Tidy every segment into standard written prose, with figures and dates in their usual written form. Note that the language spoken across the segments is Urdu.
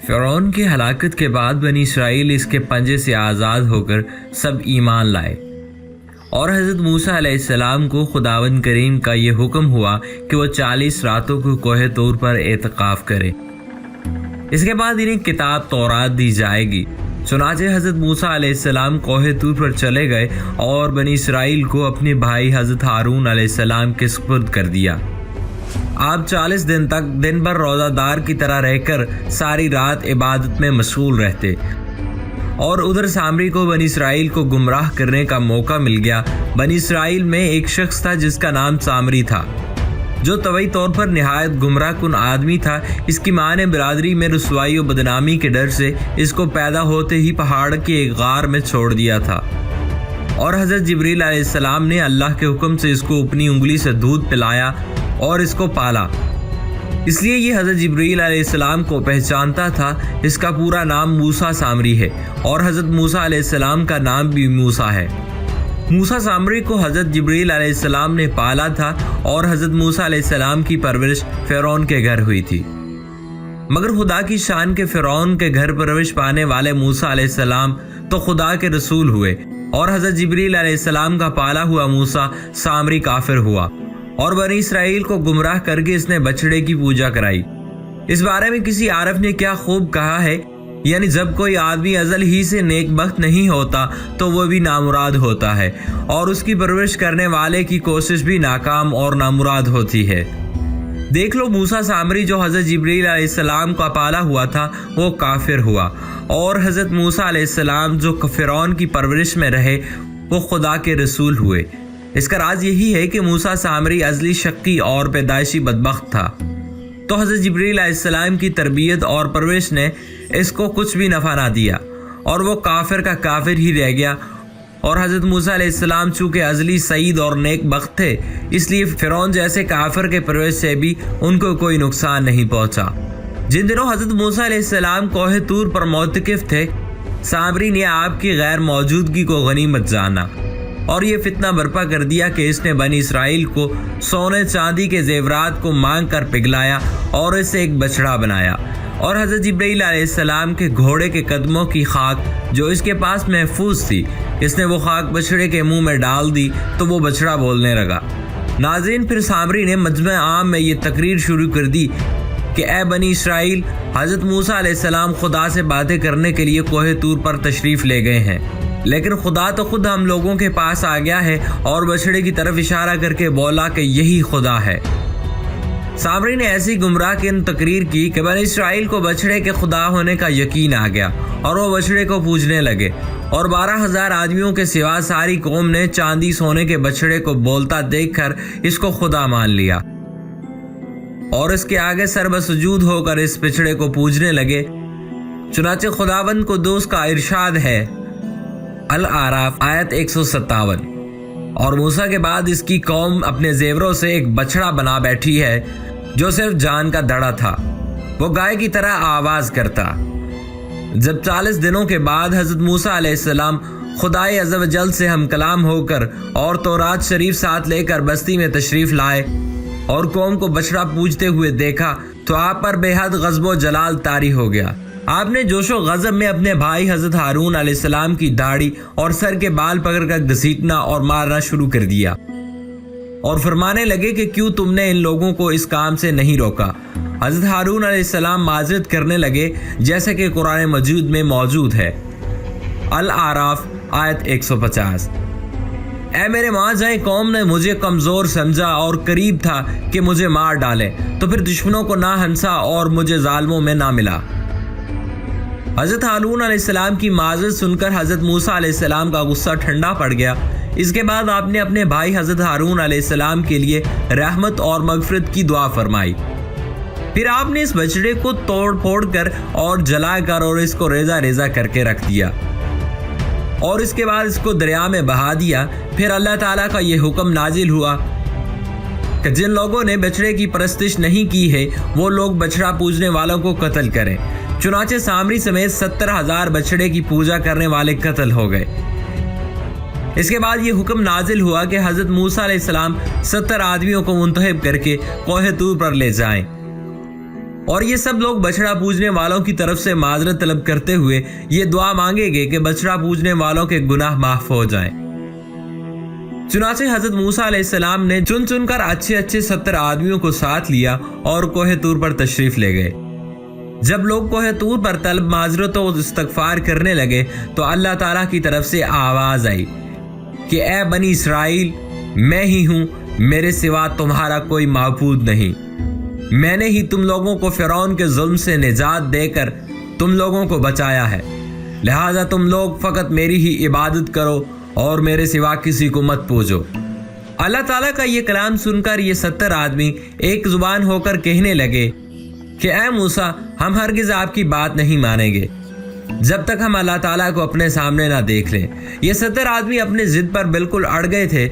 فرعون کی ہلاکت کے بعد بنی اسرائیل اس کے پنجے سے آزاد ہو کر سب ایمان لائے، اور حضرت موسیٰ علیہ السلام کو خداوند کریم کا یہ حکم ہوا کہ وہ 40 راتوں کو کوہ طور پر اعتکاف کرے۔ اس کے بعد انہیں کتاب تورات دی جائے گی۔ چنانچہ حضرت موسیٰ علیہ السلام کوہ طور پر چلے گئے اور بنی اسرائیل کو اپنے بھائی حضرت ہارون علیہ السلام کے سپرد کر دیا۔ آپ 40 دن تک دن بھر روزہ دار کی طرح رہ کر ساری رات عبادت میں مشغول رہتے، اور ادھر سامری کو بنی اسرائیل کو گمراہ کرنے کا موقع مل گیا۔ بنی اسرائیل میں ایک شخص تھا جس کا نام سامری تھا، جو طبعی طور پر نہایت گمراہ کن آدمی تھا۔ اس کی ماں نے برادری میں رسوائی و بدنامی کے ڈر سے اس کو پیدا ہوتے ہی پہاڑ کے ایک غار میں چھوڑ دیا تھا، اور حضرت جبریل علیہ السلام نے اللہ کے حکم سے اس کو اپنی انگلی سے دودھ پلایا اور اس کو پالا۔ اس لیے یہ حضرت جبریل علیہ السلام کو پہچانتا تھا۔ اس کا پورا نام موسیٰ سامری ہے، اور حضرت موسیٰ علیہ السلام کا نام بھی موسیٰ ہے۔ موسیٰ سامری کو حضرت جبریل علیہ السلام نے پالا تھا، اور حضرت موسیٰ علیہ السلام کی پرورش فرعون کے گھر ہوئی تھی۔ مگر خدا کی شان کے فرعون کے گھر پرورش پانے والے موسیٰ علیہ السلام تو خدا کے رسول ہوئے، اور حضرت جبریل علیہ السلام کا پالا ہوا موسیٰ سامری کافر ہوا، اور بنی اسرائیل کو گمراہ کر کے اس نے بچڑے کی پوجا کرائی۔ اس بارے میں کسی عارف نے کیا خوب کہا ہے، یعنی جب کوئی آدمی ازل ہی سے نیک بخت نہیں ہوتا تو وہ بھی نامراد ہوتا ہے، اور اس کی پرورش کرنے والے کی کوشش بھی ناکام اور نامراد ہوتی ہے۔ دیکھ لو، موسیٰ سامری جو حضرت جبریل علیہ السلام کا پالا ہوا تھا وہ کافر ہوا، اور حضرت موسیٰ علیہ السلام جو فرعون کی پرورش میں رہے وہ خدا کے رسول ہوئے۔ اس کا راز یہی ہے کہ موسیٰ سامری ازلی شقی اور پیدائشی بدبخت تھا، تو حضرت جبریل علیہ السلام کی تربیت اور پرورش نے اس کو کچھ بھی نفع نہ دیا، اور وہ کافر کا کافر ہی رہ گیا۔ اور حضرت موسیٰ علیہ السلام چونکہ ازلی سعید اور نیک بخت تھے، اس لیے فرعون جیسے کافر کے پرورش سے بھی ان کو کوئی نقصان نہیں پہنچا۔ جن دنوں حضرت موسیٰ علیہ السلام کوہ طور پر معتکف تھے، سامری نے آپ کی غیر موجودگی کو غنیمت جانا، اور یہ فتنہ برپا کر دیا کہ اس نے بنی اسرائیل کو سونے چاندی کے زیورات کو مانگ کر پگھلایا اور اسے ایک بچڑا بنایا، اور حضرت جبرائیل علیہ السلام کے گھوڑے کے قدموں کی خاک جو اس کے پاس محفوظ تھی، اس نے وہ خاک بچڑے کے منہ میں ڈال دی تو وہ بچڑا بولنے لگا۔ ناظرین، پھر سامری نے مجمع عام میں یہ تقریر شروع کر دی کہ اے بنی اسرائیل، حضرت موسیٰ علیہ السلام خدا سے باتیں کرنے کے لیے کوہ طور پر تشریف لے گئے ہیں، لیکن خدا تو خود ہم لوگوں کے پاس آ گیا ہے اور بچڑے کی طرف اشارہ کر کے بولا کہ یہی خدا ہے۔ سامری نے ایسی گمراہ کن تقریر کی کہ بنی اسرائیل کو بچڑے کے خدا ہونے کا یقین آ گیا، اور وہ بچڑے کو پوجنے لگے، اور 12,000 آدمیوں کے سوا ساری قوم نے چاندی سونے کے بچڑے کو بولتا دیکھ کر اس کو خدا مان لیا، اور اس کے آگے سر بسجود ہو کر اس بچڑے کو پوجنے لگے۔ چنانچہ خداوند کو دوست کا ارشاد ہے، الاعراف آیت 157، اور موسیٰ کے بعد اس کی قوم اپنے زیوروں سے ایک بچڑا بنا بیٹھی ہے جو صرف جان کا دڑا تھا، وہ گائے کی طرح آواز کرتا۔ جب 40 دنوں کے بعد حضرت موسیٰ علیہ السلام خدائے عز و جل سے ہم کلام ہو کر اور تورات شریف ساتھ لے کر بستی میں تشریف لائے اور قوم کو بچڑا پوجتے ہوئے دیکھا تو آپ پر بے حد غضب و جلال طاری ہو گیا۔ آپ نے جوش و غضب میں اپنے بھائی حضرت ہارون علیہ السلام کی داڑھی اور سر کے بال پکڑ کر گھسیٹنا اور مارنا شروع کر دیا، اور فرمانے لگے کہ کیوں تم نے ان لوگوں کو اس کام سے نہیں روکا۔ حضرت ہارون علیہ السلام معذرت کرنے لگے جیسا کہ قرآن مجید میں موجود ہے، الاعراف آیت 150، اے میرے ماں جائیں، قوم نے مجھے کمزور سمجھا اور قریب تھا کہ مجھے مار ڈالے، تو پھر دشمنوں کو نہ ہنسا اور مجھے ظالموں میں نہ ملا۔ حضرت ہارون علیہ السلام کی معذرت سن کر حضرت موسیٰ علیہ السلام کا غصہ ٹھنڈا پڑ گیا۔ اس کے بعد آپ نے اپنے بھائی حضرت ہارون علیہ السلام کے لیے رحمت اور مغفرت کی دعا فرمائی۔ پھر آپ نے اس بچڑے کو توڑ پھوڑ کر اور جلا کر اور اس کو ریزہ ریزہ کر کے رکھ دیا، اور اس کے بعد اس کو دریا میں بہا دیا۔ پھر اللہ تعالیٰ کا یہ حکم نازل ہوا کہ جن لوگوں نے بچڑے کی پرستش نہیں کی ہے وہ لوگ بچڑا پوجنے والوں کو قتل کریں۔ چنانچہ سامری سمیت 70,000 بچڑے کی پوجا کرنے والے قتل ہو گئے۔ اس کے بعد یہ حکم نازل ہوا کہ حضرت موسیٰ علیہ السلام 70 آدمیوں کو منتخب کر کے کوہ طور پر لے جائیں، اور یہ سب لوگ بچڑا پوجنے والوں کی طرف سے معذرت طلب کرتے ہوئے یہ دعا مانگیں گے کہ بچڑا پوجنے والوں کے گناہ معاف ہو جائیں۔ چنانچہ حضرت موسیٰ علیہ السلام نے چن چن کر اچھے 70 آدمیوں کو ساتھ لیا اور کوہ طور پر تشریف لے گئے۔ جب لوگ کوہ طور پر طلب معذرت و استغفار کرنے لگے تو اللہ تعالیٰ کی طرف سے آواز آئی کہ اے بنی اسرائیل، میں ہی ہوں، میرے سوا تمہارا کوئی معبود نہیں۔ میں نے ہی تم لوگوں کو فرعون کے ظلم سے نجات دے کر تم لوگوں کو بچایا ہے، لہذا تم لوگ فقط میری ہی عبادت کرو اور میرے سوا کسی کو مت پوجو۔ اللہ تعالیٰ کا یہ کلام سن کر یہ 70 آدمی ایک زبان ہو کر کہنے لگے کہ اے موسیٰ، ہم ہرگز آپ کی بات نہیں مانیں گے جب تک ہم اللہ تعالیٰ کو اپنے سامنے نہ دیکھ لیں۔ یہ 70 آدمی اپنے ضد پر بالکل اڑ گئے تھے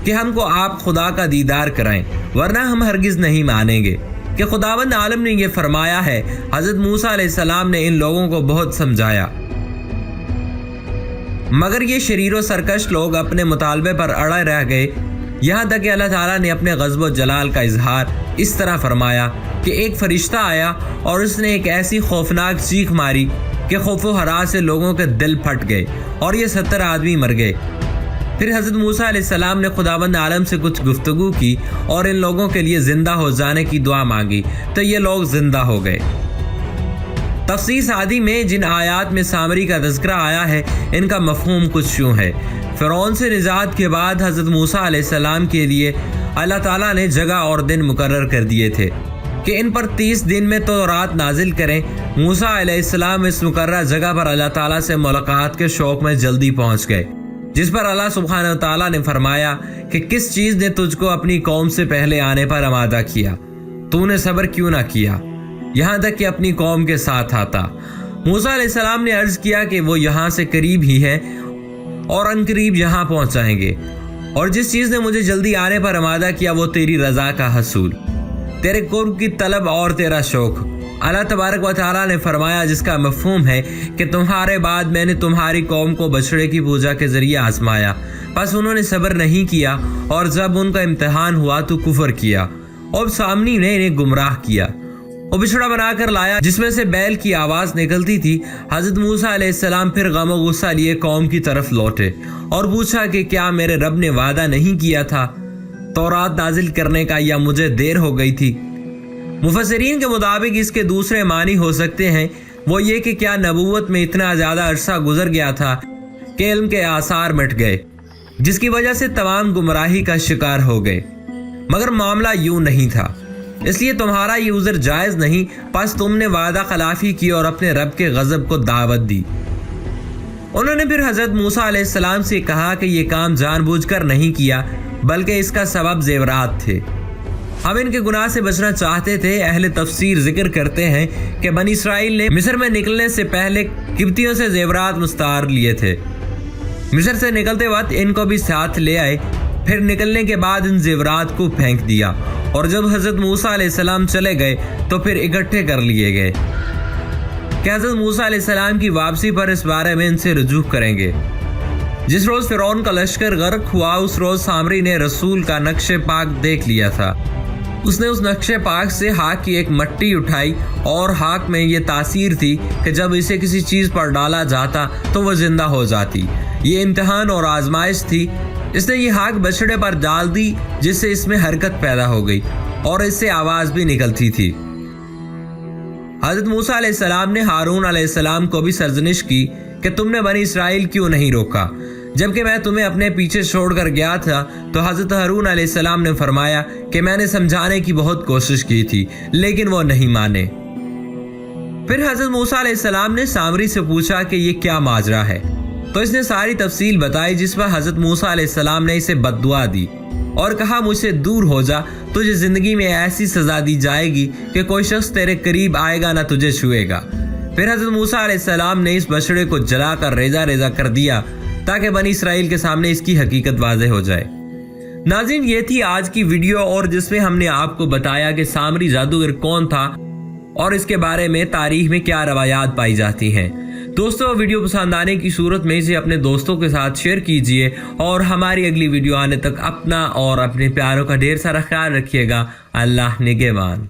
کہ ہم کو آپ خدا کا دیدار کرائیں، ورنہ ہم ہرگز نہیں مانیں گے کہ خداوند عالم نے یہ فرمایا ہے۔ حضرت موسیٰ علیہ السلام نے ان لوگوں کو بہت سمجھایا، مگر یہ شریر و سرکش لوگ اپنے مطالبے پر اڑے رہ گئے، یہاں تک کہ اللہ تعالیٰ نے اپنے غضب و جلال کا اظہار اس طرح فرمایا کہ ایک فرشتہ آیا اور اس نے ایک ایسی خوفناک چیخ ماری کہ خوف و ہراس سے لوگوں کے دل پھٹ گئے اور یہ 70 آدمی مر گئے۔ پھر حضرت موسیٰ علیہ السلام نے خداوند عالم سے کچھ گفتگو کی اور ان لوگوں کے لیے زندہ ہو جانے کی دعا مانگی تو یہ لوگ زندہ ہو گئے۔ تفسیر سعدی میں جن آیات میں سامری کا تذکرہ آیا ہے ان کا مفہوم کچھ یوں ہے۔ فرعون سے نجات کے بعد حضرت موسیٰ علیہ السلام کے لیے اللہ تعالیٰ نے جگہ اور دن مقرر کر دیے تھے کہ ان پر 30 دن میں تورات نازل کریں۔ موسیٰ علیہ السلام اس مقررہ جگہ پر اللہ تعالیٰ سے ملاقات کے شوق میں جلدی پہنچ گئے، جس پر اللہ سبحانہ و تعالیٰ نے فرمایا کہ کس چیز نے تجھ کو اپنی قوم سے پہلے آنے پر آمادہ کیا، تو نے صبر کیوں نہ کیا یہاں تک کہ اپنی قوم کے ساتھ آتا۔ موسیٰ علیہ السلام نے عرض کیا کہ وہ یہاں سے قریب ہی ہے اور ان قریب یہاں پہنچ جائیں گے، اور جس چیز نے مجھے جلدی آنے پر آمادہ کیا وہ تیری رضا کا حصول، تیرے قرب کی طلب اور تیرا شوق۔ اللہ تبارک و تعالیٰ نے فرمایا، جس کا مفہوم ہے کہ تمہارے بعد میں نے تمہاری قوم کو بچڑے کی پوجا کے ذریعے آزمایا، پس انہوں نے صبر نہیں کیا اور جب ان کا امتحان ہوا تو کفر کیا اور سامنے نے انہیں گمراہ کیا، وہ بچڑا بنا کر لایا جس میں سے بیل کی آواز نکلتی تھی۔ حضرت موسیٰ علیہ السلام پھر غم و غصہ لیے قوم کی طرف لوٹے اور پوچھا کہ کیا میرے رب نے وعدہ نہیں کیا تھا تورات نازل کرنے کا، یا مجھے دیر ہو گئی تھی؟ مفسرین کے مطابق اس کے دوسرے معنی ہو سکتے ہیں، وہ یہ کہ کیا نبوت میں اتنا زیادہ عرصہ گزر گیا تھا کہ علم کے آثار مٹ گئے، جس کی وجہ سے تمام گمراہی کا شکار ہو گئے۔ مگر معاملہ یوں نہیں تھا، اس لیے تمہارا یہ عذر جائز نہیں، پس تم نے وعدہ خلافی کی اور اپنے رب کے غضب کو دعوت دی۔ انہوں نے پھر حضرت موسیٰ علیہ السلام سے کہا کہ یہ کام جان بوجھ کر نہیں کیا، بلکہ اس کا سبب زیورات تھے، ہم ان کے گناہ سے بچنا چاہتے تھے۔ اہل تفسیر ذکر کرتے ہیں کہ بنی اسرائیل نے مصر میں نکلنے سے پہلے قبطیوں سے زیورات مستعار لیے تھے، مصر سے نکلتے وقت ان کو بھی ساتھ لے آئے، پھر نکلنے کے بعد ان زیورات کو پھینک دیا، اور جب حضرت موسیٰ علیہ السلام چلے گئے تو پھر اکٹھے کر لیے گئے کہ حضرت موسیٰ علیہ السلام کی واپسی پر اس بارے میں ان سے رجوع کریں گے۔ جس روز فرعون کا لشکر غرق ہوا، اس روز سامری نے رسول کا نقش پاک دیکھ لیا تھا۔ اس نے اس نقش پاک سے ہاک کی ایک مٹی اٹھائی، اور ہاک میں یہ تاثیر تھی کہ جب اسے کسی چیز پر ڈالا جاتا تو وہ زندہ ہو جاتی۔ یہ امتحان اور آزمائش تھی۔ اس نے یہ ہاک بچڑے پر ڈال دی، جس سے اس میں حرکت پیدا ہو گئی اور اس سے آواز بھی نکلتی تھی۔ حضرت موسیٰ علیہ السلام نے ہارون علیہ السلام کو بھی سرزنش کی کہ تم نے بنی اسرائیل کیوں نہیں روکا، جبکہ میں تمہیں اپنے پیچھے چھوڑ کر گیا تھا؟ تو حضرت ہارون علیہ السلام نے فرمایا کہ میں نے سمجھانے کی بہت کوشش کی تھی، لیکن وہ نہیں مانے۔ پھر حضرت موسیٰ علیہ السلام نے سامری سے پوچھا کہ یہ کیا ماجرا ہے، تو اس نے ساری تفصیل بتائی، جس پر حضرت موسیٰ علیہ السلام نے اسے بد دعا دی اور کہا مجھ سے دور ہو جا، تجھے زندگی میں ایسی سزا دی جائے گی کہ کوئی شخص تیرے قریب آئے گا نہ تجھے چھوئے گا۔ پھر حضرت موسیٰ علیہ السلام نے اس بچڑے کو جلا کر ریزہ ریزہ کر دیا تاکہ بنی اسرائیل کے سامنے اس کی حقیقت واضح ہو جائے۔ ناظرین، یہ تھی آج کی ویڈیو، اور جس میں ہم نے آپ کو بتایا کہ سامری جادوگر کون تھا اور اس کے بارے میں تاریخ میں کیا روایات پائی جاتی ہیں۔ دوستو، ویڈیو پسند آنے کی صورت میں اسے اپنے دوستوں کے ساتھ شیئر کیجئے، اور ہماری اگلی ویڈیو آنے تک اپنا اور اپنے پیاروں کا ڈھیر سارا خیال رکھیے گا۔ اللہ نگہبان۔